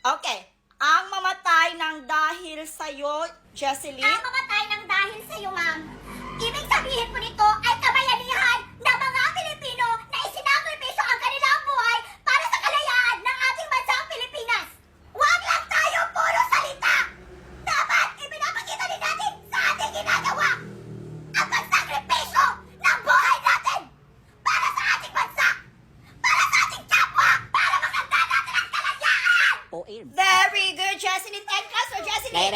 Okay. Ang mamatay ng dahil sa'yo, Jesseline? Ang mamatay ng dahil sa'yo, ma'am. Ibig sabihin po nito ay kabayanihan ng mga Pilipino na isinakripisyo ang kanilang buhay para sa kalayaan ng ating bansang Pilipinas. Huwag lang tayo puro salita! Dapat ipinapakita din natin sa ating ginagawa ang pagsakripisyo ng buhay natin para sa ating bansa, para sa ating kapwa, para makanta natin ang kalayaan! Very good, Jesseline. And Pastor Jesseline.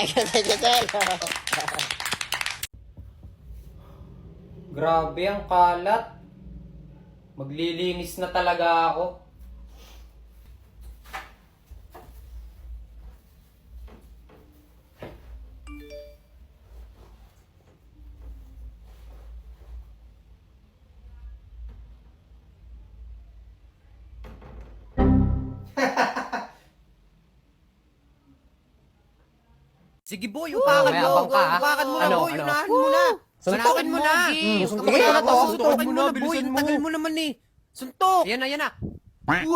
Grabe ang kalat. Maglilinis na talaga ako. Sige boy, upakan may mo. abang ka, ha? Upakan mo na Ano, boy, ano? unahan mo na. Suntukin mo na. suntukin mo na to. Suntukin mo na boy, Bilisan ang mo. tagal mo naman eh. Suntok. Yan na, yan na. Ay,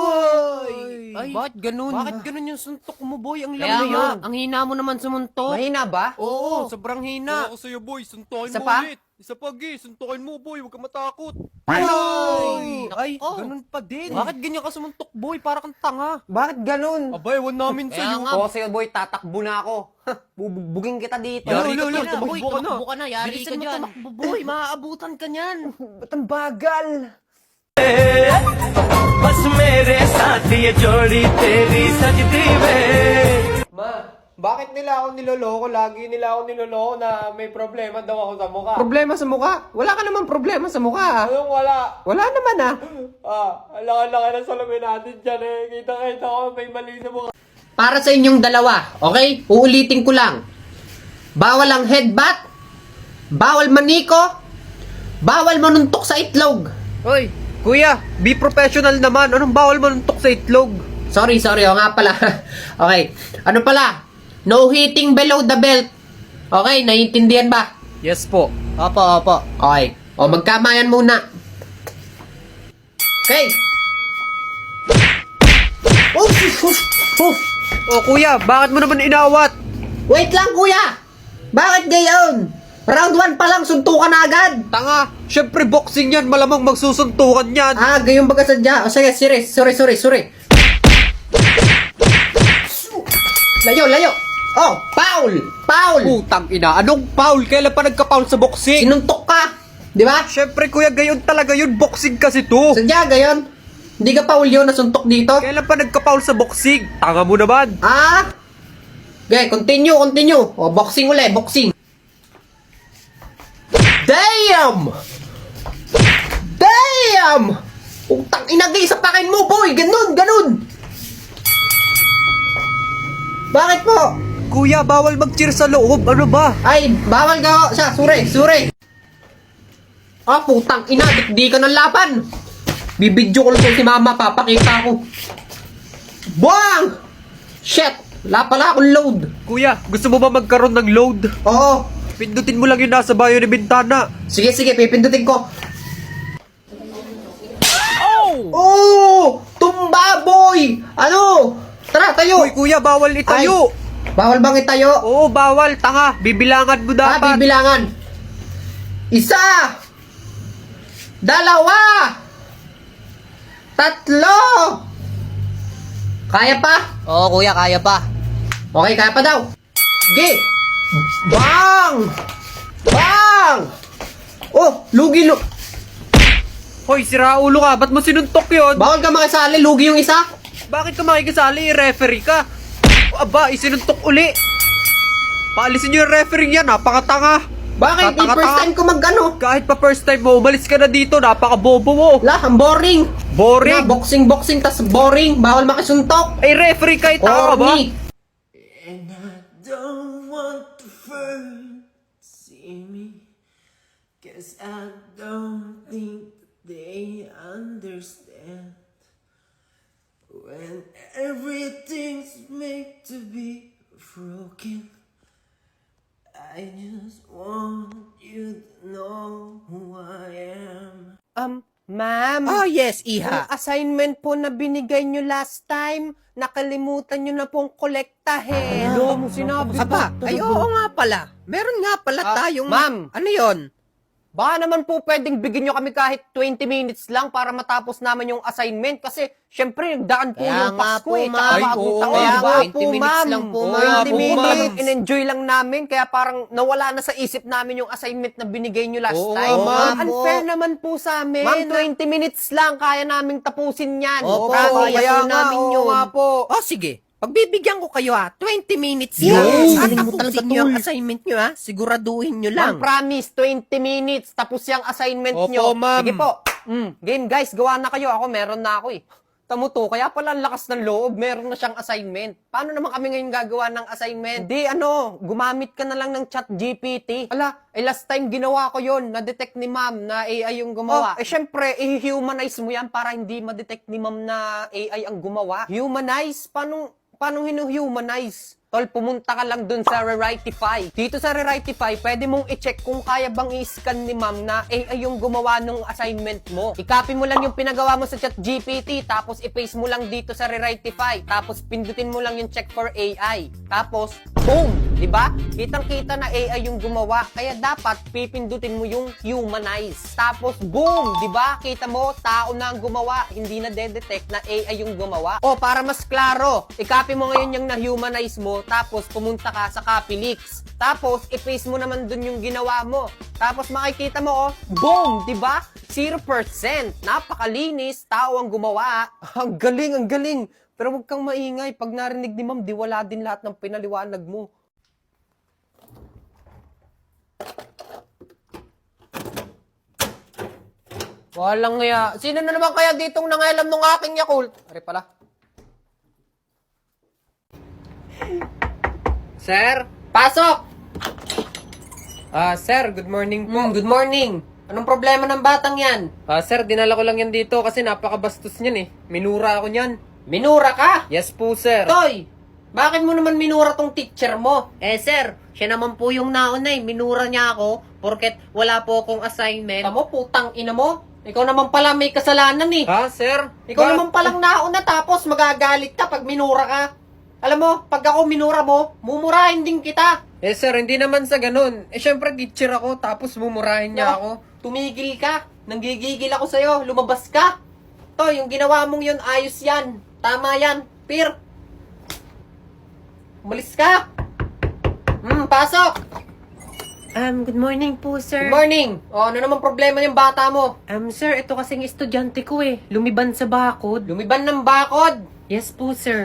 Bakit ganun? bakit ganun yung suntok mo boy? Ang Kaya lamig nga, yun. Ang hina mo naman sumuntok. Mahina ba? Oo, sobrang hina. Ako sa'yo, boy. Suntukin Isa mo pa? ulit. Isa pa, Gi. Suntukin mo, boy. Huwag ka matakot. Ay, Oh. ganun pa din. Bakit ganyan ka sumuntok boy? Para kang tanga. Bakit ganun? Aba, ewan namin Kaya sa'yo. nga. Oo, sa'yo boy, tatakbo na ako. Bubugbugin kita dito. Yari ka Lolo, dyan, boy, tumakbo ka na. tumakbo ka na. Yari Bilisan ka mo dyan. tumakbo, Boy, maaabutan ka niyan. Ba't ang bagal? बस मेरे साथ ये जोड़ी तेरी सजदी में Ma, bakit nila ako niloloko? Lagi nila ako niloloko na may problema daw ako sa mukha. Problema sa mukha? Wala ka naman problema sa mukha. Anong wala? Wala naman ah. Ang laki-laki ng salamin natin dyan eh. Kita-kita ko may mali sa mukha. Para sa inyong dalawa, okay? Uulitin ko lang. Bawal ang headbutt, bawal maniko, bawal manuntok sa itlog. Hoy, kuya, be professional naman. Anong bawal manuntok sa itlog? Sorry, o nga pala. Okay, ano pala? No hitting below the belt. Okay, naiintindihan ba? Yes po. Opo. Okay, o magkamayan muna. Okay. Oh, kuya, bakit mo naman inawat? Wait lang kuya! Bakit gayon? Round 1 pa lang, suntukan na agad! Tanga, syempre boxing yan. Malamang magsusuntukan yan. Ah, gayon ba kasadya? O sige, sorry. Layo! Oh, foul! Putang ina, anong foul? Kailan pa nagka-foul sa boxing? Sinuntok ka! Di ba? Syempre kuya, gayon talaga yun. Boxing kasi to. Sadya, gayon? Hindi ka foul yun, nasuntok dito? Kailan pa nagka-foul sa boxing? Tanga mo naman. Ah? Okay, continue. O, boxing ulit, boxing. Damn! Utang inagay sa pakin mo, boy! Ganun! Bakit po? Kuya, bawal mag-cheer sa loob. Ano ba? Ay, bawal ka siya. Sure. Ah, putang ina. Di ka ng laban. Bibidyo ko lang si mama. Papakita ko. Buang! Shit! Wala pala akong load. Kuya, gusto mo ba magkaroon ng load? Oo. Pindutin mo lang yung nasa bayo ni Bintana. Sige. Pipindutin ko. Oh! Tumba, boy! Ano? Tara, tayo! Uy, kuya, bawal itayo. Bawal bang itayo? Oo, bawal. Tanga, bibilangan mo Ah, dapat. bibilangan. Isa! Dalawa! Tatlo! Kaya pa? Oo, kuya, kaya pa. Okay, kaya pa daw. Sige! Bang! Oh, lugi. Hoy, sira ulo ka. Ba't mo sinuntok yun? Bawal ka makisali, lugi yung isa. Bakit ka makikisali? Referee ka. Aba, isinuntok uli. Paalisin nyo yung referee yan. Napakatanga. Bakit? First time ko mag-ano. Kahit pa first time mo, umalis ka na dito. Napakabobo mo. Wala, ang boring. Boring. Na, boxing, tas boring. Bawal makisuntok. Ay, referee ka. Tanga ka ba? Corny. And I don't want to first see me, 'cause I don't think they understand when everything's made to be broken. I just want you to know who I am. Ma'am. Ah, yes, Iha. Yung assignment po na binigay nyo last time, nakalimutan nyo na pong kolektahin. Ano? mo sinabi Aba, ay oo nga pala. Meron nga pala tayong... ma'am. Ano yon? Baka naman po pwedeng bigyan nyo kami kahit 20 minutes lang para matapos namin yung assignment kasi syempre nagdaan po Kaya yung nga Pasko po, eh. ma'am. Ay, Oo, oo, kaya nga 20 po, minutes ma'am. lang po, Oo, ma'am. nga 20 po, minutes. ma'am. In-enjoy lang namin kaya parang nawala na sa isip namin yung assignment na binigay nyo last Oo, time. ma'am. Unfair naman po sa amin. Ma'am, 20 minutes lang kaya naming tapusin yan. Opo, Promise kaya po nga, namin oo yun. nga po. Oh, sige. Pagbibigyan ko kayo 20 minutes Yes! lang. Galing mo Tapusin talaga, nyo yung tol. assignment nyo Siguraduhin nyo Ma'am, lang. promise, 20 minutes, tapos yung assignment Opo, nyo. ma'am. Sige po. Game guys, gawa na kayo. Ako, meron na ako eh. Tamo to, kaya pala ang lakas ng loob, meron na siyang assignment. Paano naman kami ngayon gagawa ng assignment? Di gumamit ka na lang ng chat GPT. Ala, last time ginawa ko yon, na-detect ni ma'am na AI yung gumawa. Syempre, i-humanize mo yan para hindi ma-detect ni ma'am na AI ang gumawa. Humanize? Paano hinu-humanize? Tol, pumunta ka lang dun sa Rerightify. Dito sa Rerightify, pwede mong i-check kung kaya bang i-scan ni ma'am na AI yung gumawa ng assignment mo. I-copy mo lang yung pinagawa mo sa chat GPT, tapos i-paste mo lang dito sa Rerightify, tapos pindutin mo lang yung check for AI. Tapos, boom! Diba? Kitang-kita na AI yung gumawa, kaya dapat pipindutin mo yung humanize. Tapos, boom! Diba? Kita mo, tao na ang gumawa, hindi na detect na AI yung gumawa. O, para mas klaro, i-copy mo ngayon yung na-humanize mo, tapos pumunta ka sa CopyLeaks. Tapos, i-paste mo naman dun yung ginawa mo. Tapos makikita mo, boom! Diba? 0%. Napakalinis, tao ang gumawa. Ang galing, ang galing. Pero huwag kang maingay. Pag narinig ni ma'am, di wala din lahat ng pinaliwanag mo. Walang nga. Sino na naman kaya ditong nangailam ng aking Yakult? Ari pala. Sir, pasok! Sir, good morning po. Good morning. Anong problema ng batang yan? Sir, dinala ko lang yan dito kasi napakabastos niyan eh. Minura ako niyan. Minura ka? Yes po, sir. Toy, bakit mo naman minura tong teacher mo? Sir, siya naman po yung nauna eh. Minura niya ako porket wala po akong assignment. Tamo, putang ina mo. Ikaw naman pala may kasalanan eh. Ha, sir? Ikaw naman palang nauna tapos magagalit ka pag minura ka. Alam mo, pag ako minura mo, mumurahin din kita. Sir, hindi naman sa ganun. Syempre teacher ako, tapos mumurahin niya ako. Tumigil ka. Nanggigigil ako sa'yo. Lumabas ka. To, yung ginawa mong yun, ayos yan. Tama yan. Pir. Umalis ka. Pasok. Good morning po, sir. Good morning. Ano naman problema yung bata mo? Sir, ito kasing estudyante ko eh. Lumiban sa bakod. Lumiban ng bakod. Yes po, sir.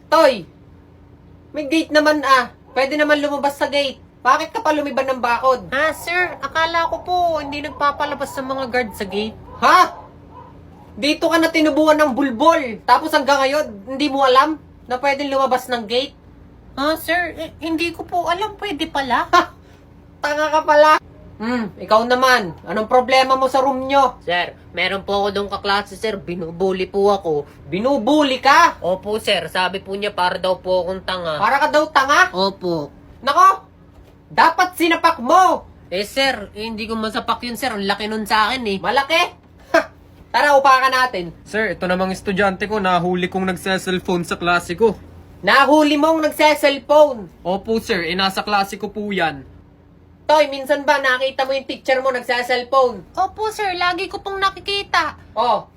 Toy, may gate naman Pwede naman lumabas sa gate. Bakit ka pa lumiban ng bakod? Sir, akala ko po hindi nagpapalabas sa mga guard sa gate. Ha? Dito ka na tinubuan ng bulbol. Tapos hanggang ngayon, hindi mo alam na pwedeng lumabas ng gate? Sir, hindi ko po alam. Pwede pala. Tanga ka pala. Ikaw naman. Anong problema mo sa room nyo? Sir, meron po ako doon kaklase, sir. Binubuli po ako. Binubuli ka? Opo, sir. Sabi po niya para daw po akong tanga. Para ka daw tanga? Opo. Nako, dapat sinapak mo. Sir, hindi ko masapak yun, sir. Ang laki nun sa akin eh. Malaki? Tara, upakan natin. Sir, ito namang estudyante ko, nahuli kong nagse-cellphone sa klase ko. Nahuli mong nagse-cellphone. Opo sir, nasa klase ko po yan. Toy, minsan ba nakita mo yung teacher mo nagsa-cellphone? Opo, sir. Lagi ko pong nakikita. Oh,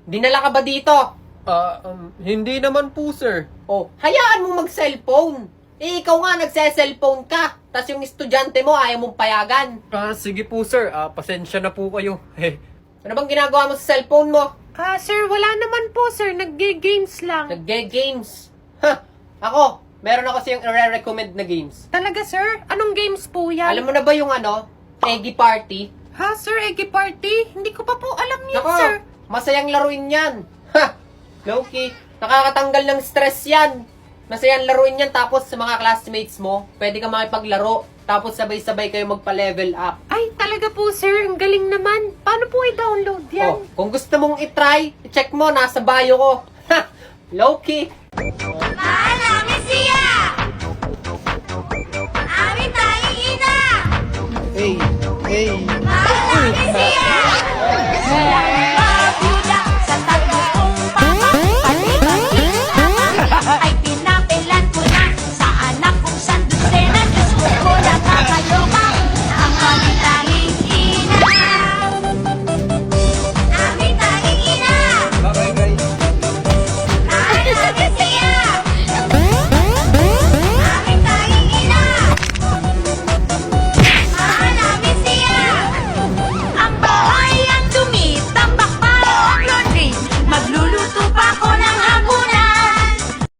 dinala ka ba dito? Hindi naman po sir. Oh, hayaan mo mag-cellphone. Ikaw nga nagsa-cellphone ka. Tas yung estudyante mo ayaw mong payagan. Sige po sir, pasensya na po kayo. Ano bang ginagawa mo sa cellphone mo? Sir, wala naman po, sir. Nagge-games lang. Nagge-games. Ako, meron ako siyang i-recommend na games. Talaga, sir? Anong games po yan? Alam mo na ba yung Eggy Party? Sir? Eggy Party? Hindi ko pa po alam yan, Nako, sir. masayang laruin yan. Low-key, nakakatanggal ng stress yan. Masayang laruin yan, tapos sa mga classmates mo, pwede ka makipaglaro, tapos sabay-sabay kayo magpa-level up. Ay, talaga po, sir. Ang galing naman. Paano po i-download yan? Kung gusto mong i-try, i-check mo, nasa bio ko. Low-key,